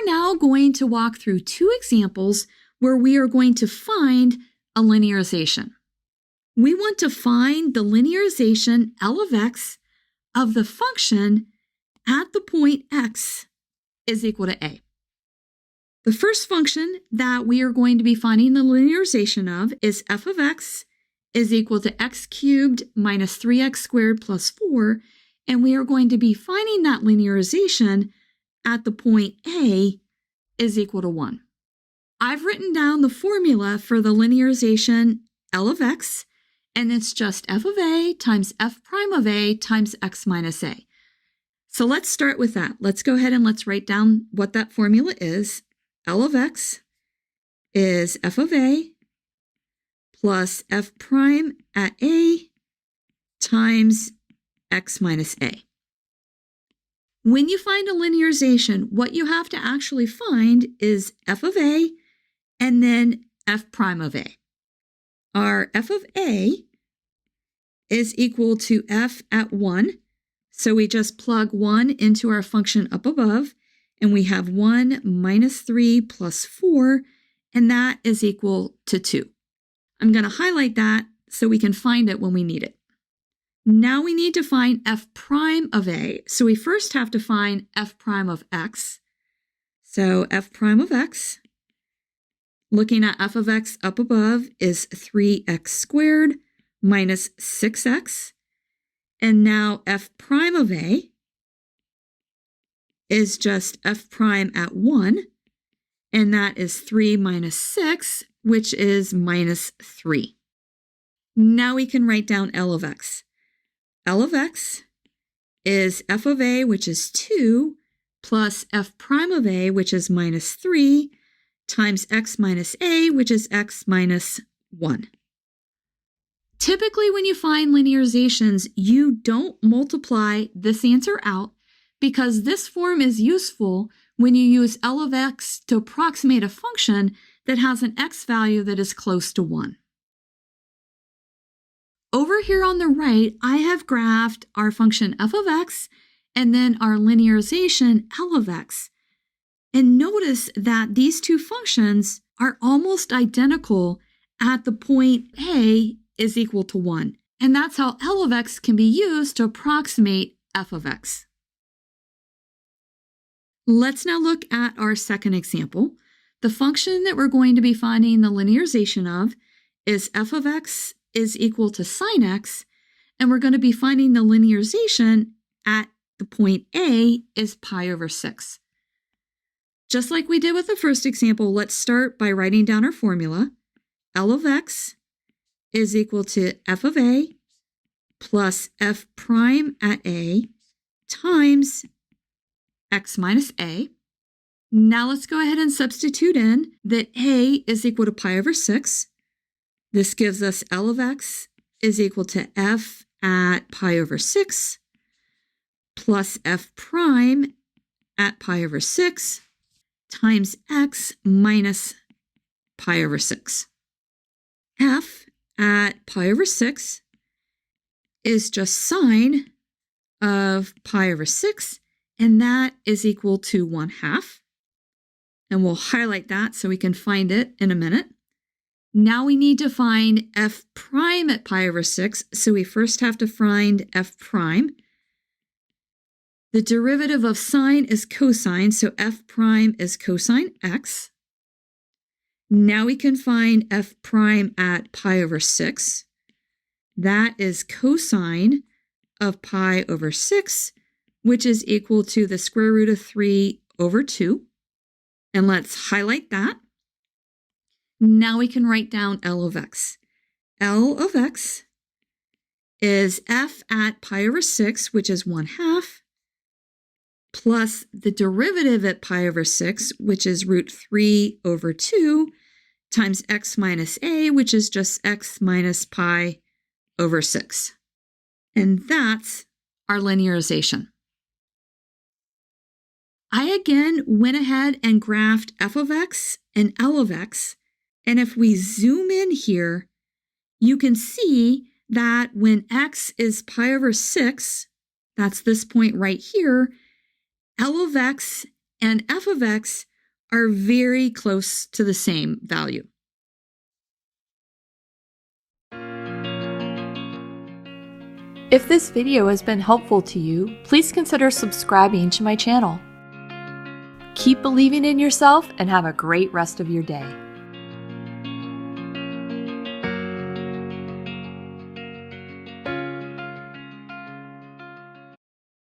are now going to walk through two examples where we are going to find a linearization. We want to find the linearization L of x of the function at the point x is equal to a. The first function that we are going to be finding the linearization of is f of x is equal to x cubed minus 3x squared plus 4, and we are going to be finding that linearization at the point a is equal to 1. I've written down the formula for the linearization L of x, and it's just f of a times f prime of a times x minus a. So let's start with that. Let's go ahead and let's write down what that formula is. L of x is f of a plus f prime at a times x minus a. When you find a linearization, what you have to actually find is f of a and then f prime of a. Our f of a is equal to f at 1, so we just plug 1 into our function up above, and we have 1 minus 3 plus 4, and that is equal to 2. I'm going to highlight that so we can find it when we need it. Now we need to find f prime of a, so we first have to find f prime of x. So f prime of x, looking at f of x up above, is 3x squared minus 6x. And now f prime of a is just f prime at 1, and that is 3 minus 6, which is minus 3. Now we can write down L of x. L of x is f of a, which is 2, plus f prime of a, which is minus 3, times x minus a, which is x minus 1. Typically, when you find linearizations, you don't multiply this answer out because this form is useful when you use L of x to approximate a function that has an x value that is close to 1. Over here on the right, I have graphed our function f of x and then our linearization L of x. And notice that these two functions are almost identical at the point a is equal to 1. And that's how L of x can be used to approximate f of x. Let's now look at our second example. The function that we're going to be finding the linearization of is f of x is equal to sine x, and we're going to be finding the linearization at the point a is pi over 6. Just like we did with the first example, let's start by writing down our formula. L of x is equal to f of a plus f prime at a times x minus a. Now let's go ahead and substitute in that a is equal to pi over 6. This gives us L of x is equal to f at pi over 6 plus f prime at pi over 6 times x minus pi over 6. F at pi over 6 is just sine of pi over 6, and that is equal to 1/2. And we'll highlight that so we can find it in a minute. Now we need to find f prime at pi over 6, so we first have to find f prime. The derivative of sine is cosine, so f prime is cosine x. Now we can find f prime at pi over 6. That is cosine of pi over 6, which is equal to the square root of 3 over 2. And let's highlight that. Now we can write down L of x. L of x is f at pi over 6, which is 1/2, plus the derivative at pi over 6, which is root 3 over 2, times x minus a, which is just x minus pi over 6. And that's our linearization. I again went ahead and graphed f of x and L of x. And if we zoom in here, you can see that when x is pi over 6, that's this point right here, L of x and f of x are very close to the same value. If this video has been helpful to you, please consider subscribing to my channel. Keep believing in yourself and have a great rest of your day.